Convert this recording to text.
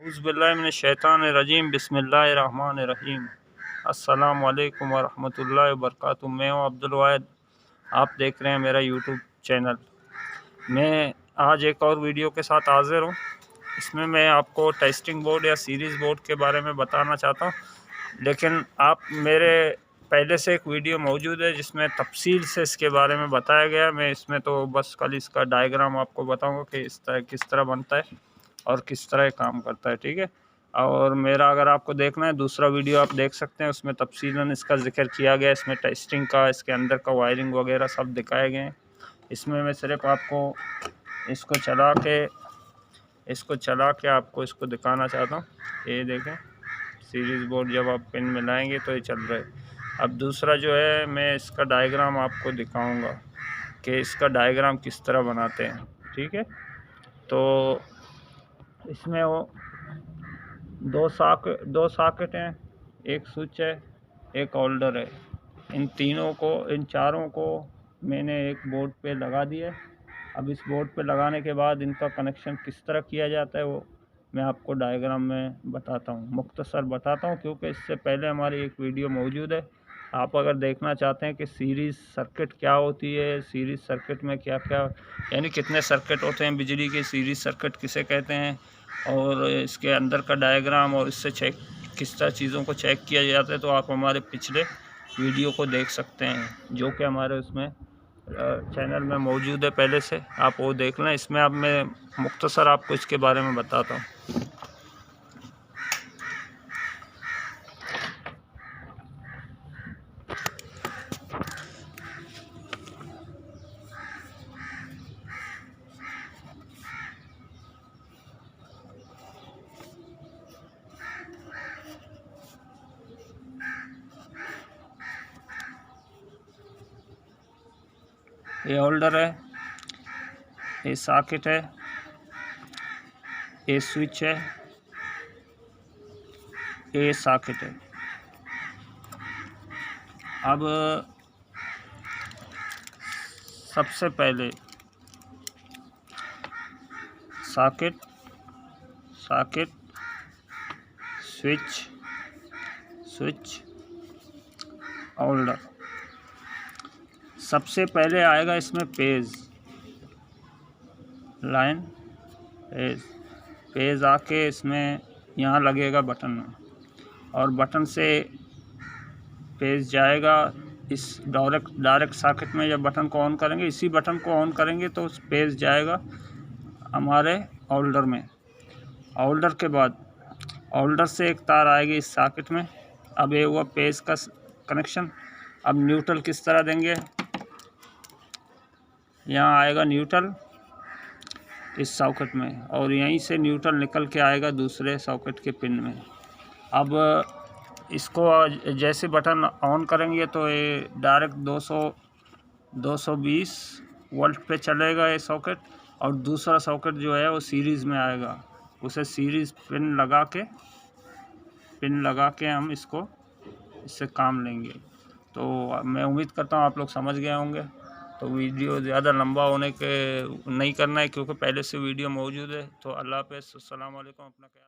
औज़ुबिल्लाहिमिनश्शैतानिर्रजीम बिस्मिल्लाहिर्रहमानिर्रहीम। अस्सलाम वालेकुम वरहमतुल्लाहि वबरकातुहू। मैं हूँ अब्दुल वाहिद, आप देख रहे हैं मेरा यूट्यूब चैनल। मैं आज एक और वीडियो के साथ हाज़िर हूँ। इसमें मैं आपको टेस्टिंग बोर्ड या सीरीज़ बोर्ड के बारे में बताना चाहता हूँ, लेकिन आप मेरे पहले से एक वीडियो मौजूद है जिसमें तफसील से इसके बारे में बताया गया है। मैं इसमें तो बस कल इसका डायग्राम आपको बताऊँगा कि किस तरह बनता है और किस तरह काम करता है, ठीक है। और मेरा अगर आपको देखना है दूसरा वीडियो आप देख सकते हैं, उसमें तफसीलन इसका ज़िक्र किया गया है। इसमें टेस्टिंग का, इसके अंदर का वायरिंग वगैरह सब दिखाए गए हैं। इसमें मैं सिर्फ आपको इसको चला के आपको इसको दिखाना चाहता हूँ। ये देखें, सीरीज़ बोर्ड जब आप पिन मिलाएंगे तो ये चल रहा है। अब दूसरा जो है, मैं इसका डायग्राम आपको दिखाऊंगा कि इसका डायग्राम किस तरह बनाते हैं, ठीक है। तो इसमें वो दो सॉकेट हैं, एक स्विच है, एक होल्डर है। इन चारों को मैंने एक बोर्ड पे लगा दिया। अब इस बोर्ड पे लगाने के बाद इनका कनेक्शन किस तरह किया जाता है वो मैं आपको डायग्राम में बताता हूँ, मुख्तसर बताता हूँ, क्योंकि इससे पहले हमारी एक वीडियो मौजूद है। आप अगर देखना चाहते हैं कि सीरीज़ सर्किट क्या होती है, सीरीज़ सर्किट में क्या क्या यानी कितने सर्किट होते हैं बिजली के, सीरीज़ सर्किट किसे कहते हैं, और इसके अंदर का डायग्राम और इससे चेक किस तरह चीज़ों को चेक किया जाता है, तो आप हमारे पिछले वीडियो को देख सकते हैं जो कि हमारे उसमें चैनल में मौजूद है पहले से। आप वो देख लें। इसमें अब मैं मुख्तसर आपको इसके बारे में बताता हूँ। ये होल्डर है, ये सॉकेट है, ये स्विच है, ये सॉकेट है। अब सबसे पहले सॉकेट स्विच होल्डर। सबसे पहले आएगा इसमें पेज लाइन, पेज आके इसमें यहाँ लगेगा बटन में, और बटन से पेज जाएगा इस डायरेक्ट सॉकेट में। जब बटन को ऑन करेंगे, इसी बटन को ऑन करेंगे तो पेज जाएगा हमारे होल्डर में। होल्डर के बाद होल्डर से एक तार आएगी इस सॉकेट में। अब ये हुआ पेज का कनेक्शन। अब न्यूट्रल किस तरह देंगे, यहाँ आएगा न्यूट्रल इस सॉकेट में, और यहीं से न्यूट्रल निकल के आएगा दूसरे सॉकेट के पिन में। अब इसको जैसे बटन ऑन करेंगे तो ये डायरेक्ट 220 वोल्ट पे चलेगा ये सॉकेट, और दूसरा सॉकेट जो है वो सीरीज़ में आएगा। उसे सीरीज़ पिन लगा के हम इससे काम लेंगे। तो मैं उम्मीद करता हूँ आप लोग समझ गए होंगे। तो वीडियो ज़्यादा लंबा होने के नहीं करना है, क्योंकि पहले से वीडियो मौजूद है। तो अल्लाह हाफ़िज़, अस्सलाम वालेकुम, अपना ख्याल।